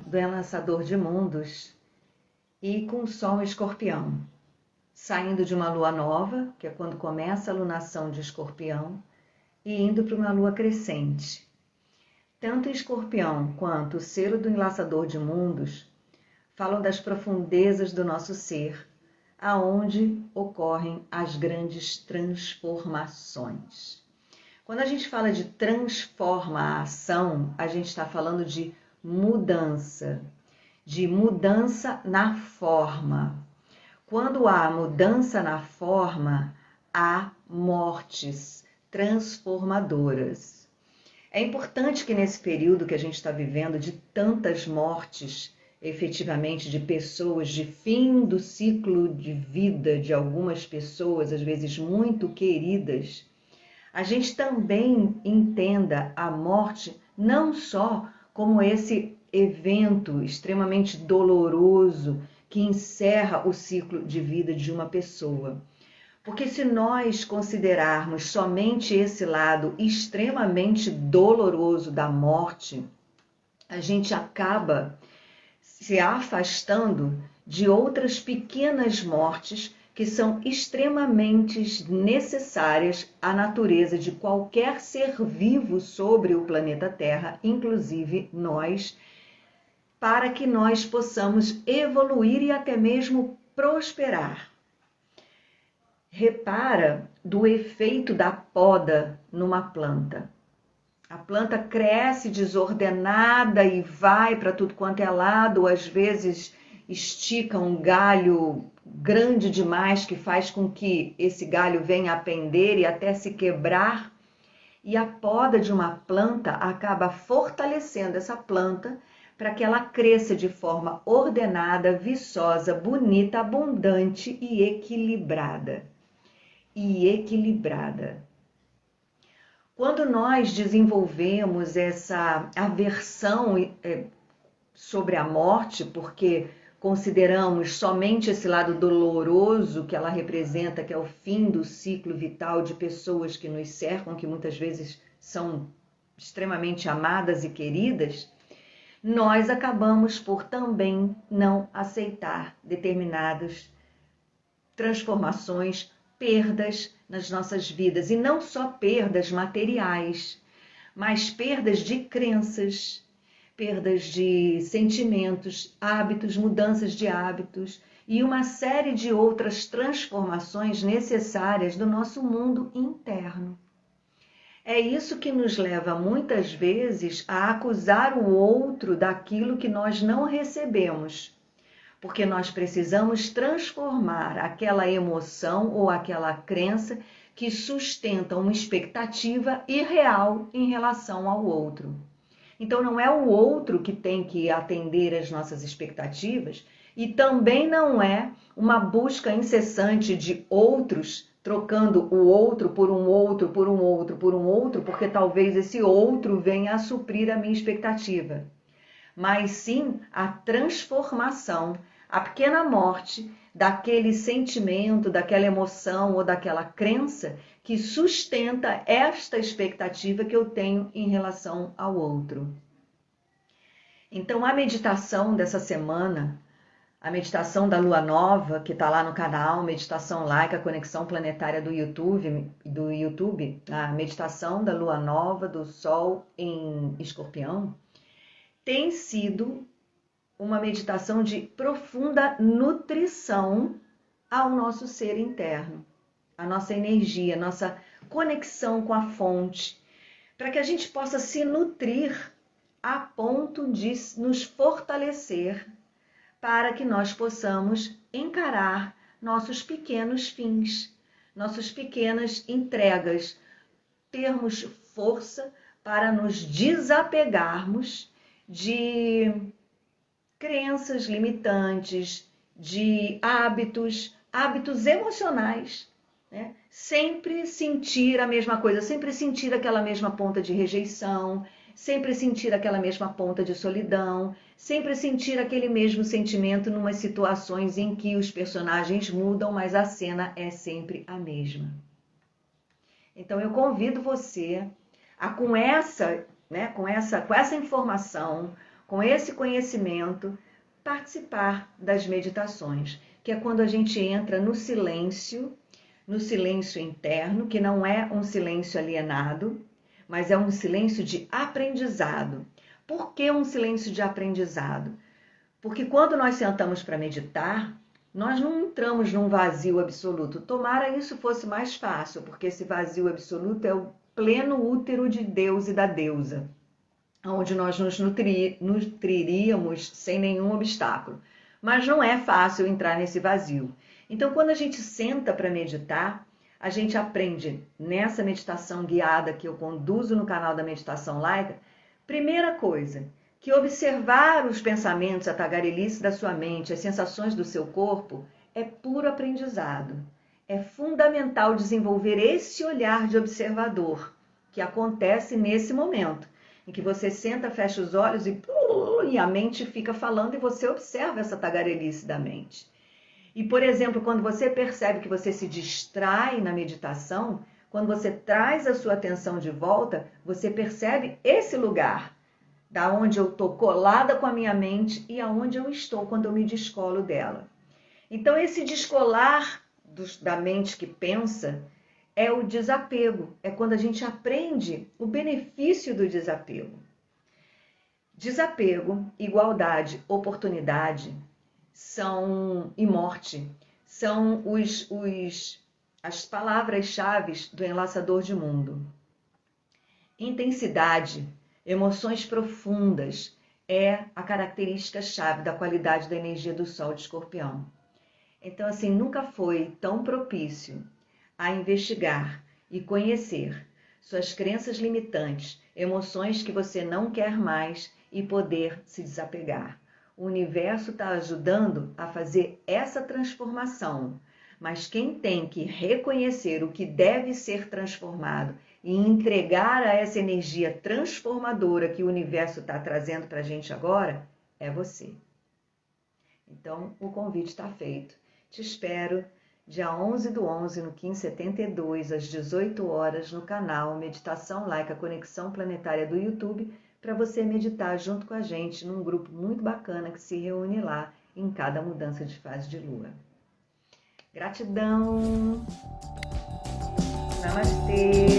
do Enlaçador de Mundos e com o Sol em Escorpião, saindo de uma lua nova, que é quando começa a lunação de Escorpião, e indo para uma lua crescente. Tanto Escorpião quanto o selo do Enlaçador de Mundos falam das profundezas do nosso ser, aonde ocorrem as grandes transformações. Quando a gente fala de transformação, a gente está falando de mudança na forma. Quando há mudança na forma, há mortes transformadoras. É importante que nesse período que a gente está vivendo de tantas mortes, efetivamente de pessoas, de fim do ciclo de vida de algumas pessoas, às vezes muito queridas, a gente também entenda a morte não só como esse evento extremamente doloroso que encerra o ciclo de vida de uma pessoa. Porque se nós considerarmos somente esse lado extremamente doloroso da morte, a gente acaba se afastando de outras pequenas mortes que são extremamente necessárias à natureza de qualquer ser vivo sobre o planeta Terra, inclusive nós, para que nós possamos evoluir e até mesmo prosperar. Repara do efeito da poda numa planta. A planta cresce desordenada e vai para tudo quanto é lado, às vezes estica um galho grande demais que faz com que esse galho venha a pender e até se quebrar. E a poda de uma planta acaba fortalecendo essa planta para que ela cresça de forma ordenada, viçosa, bonita, abundante e equilibrada. Quando nós desenvolvemos essa aversão sobre a morte, porque consideramos somente esse lado doloroso que ela representa, que é o fim do ciclo vital de pessoas que nos cercam, que muitas vezes são extremamente amadas e queridas, nós acabamos por também não aceitar determinadas transformações, perdas nas nossas vidas, e não só perdas materiais, mas perdas de crenças, perdas de sentimentos, hábitos, mudanças de hábitos e uma série de outras transformações necessárias do nosso mundo interno. É isso que nos leva muitas vezes a acusar o outro daquilo que nós não recebemos, porque nós precisamos transformar aquela emoção ou aquela crença que sustenta uma expectativa irreal em relação ao outro. Então não é o outro que tem que atender às nossas expectativas e também não é uma busca incessante de outros, trocando o outro por um outro, por um outro, por um outro, porque talvez esse outro venha a suprir a minha expectativa. Mas sim a transformação, a pequena morte daquele sentimento, daquela emoção ou daquela crença que sustenta esta expectativa que eu tenho em relação ao outro. Então, a meditação dessa semana, a meditação da Lua Nova, que está lá no canal Meditação Laica, Conexão Planetária do YouTube, a meditação da Lua Nova, do Sol em Escorpião, tem sido uma meditação de profunda nutrição ao nosso ser interno, a nossa energia, a nossa conexão com a fonte, para que a gente possa se nutrir a ponto de nos fortalecer para que nós possamos encarar nossos pequenos fins, nossas pequenas entregas, termos força para nos desapegarmos de crenças limitantes, de hábitos emocionais, né? Sempre sentir a mesma coisa, sempre sentir aquela mesma ponta de rejeição, sempre sentir aquela mesma ponta de solidão, sempre sentir aquele mesmo sentimento numas situações em que os personagens mudam, mas a cena é sempre a mesma. Então eu convido você a com essa informação, com esse conhecimento, participar das meditações, que é quando a gente entra no silêncio interno, que não é um silêncio alienado, mas é um silêncio de aprendizado. Por que um silêncio de aprendizado? Porque quando nós sentamos para meditar, nós não entramos num vazio absoluto. Tomara isso fosse mais fácil, porque esse vazio absoluto é o pleno útero de Deus e da deusa, onde nós nos nutriríamos sem nenhum obstáculo. Mas não é fácil entrar nesse vazio. Então, quando a gente senta para meditar, a gente aprende nessa meditação guiada que eu conduzo no canal da Meditação Laica, primeira coisa, que observar os pensamentos, a tagarelice da sua mente, as sensações do seu corpo, é puro aprendizado. É fundamental desenvolver esse olhar de observador, que acontece nesse momento, em que você senta, fecha os olhos e a mente fica falando e você observa essa tagarelice da mente. E, por exemplo, quando você percebe que você se distrai na meditação, quando você traz a sua atenção de volta, você percebe esse lugar, da onde eu estou colada com a minha mente e aonde eu estou quando eu me descolo dela. Então, esse descolar da mente que pensa é o desapego, é quando a gente aprende o benefício do desapego. Desapego, igualdade, oportunidade e morte são as palavras-chave do Enlaçador de Mundo. Intensidade, emoções profundas é a característica-chave da qualidade da energia do Sol de Escorpião. Então, assim, nunca foi tão propício a investigar e conhecer suas crenças limitantes, emoções que você não quer mais e poder se desapegar. O universo está ajudando a fazer essa transformação, mas quem tem que reconhecer o que deve ser transformado e entregar a essa energia transformadora que o universo está trazendo para a gente agora, é você. Então, o convite está feito. Te espero dia 11/11, no 1572, às 18 horas, no canal Meditação Laica Conexão Planetária do YouTube, para você meditar junto com a gente num grupo muito bacana que se reúne lá em cada mudança de fase de lua. Gratidão! Namastê!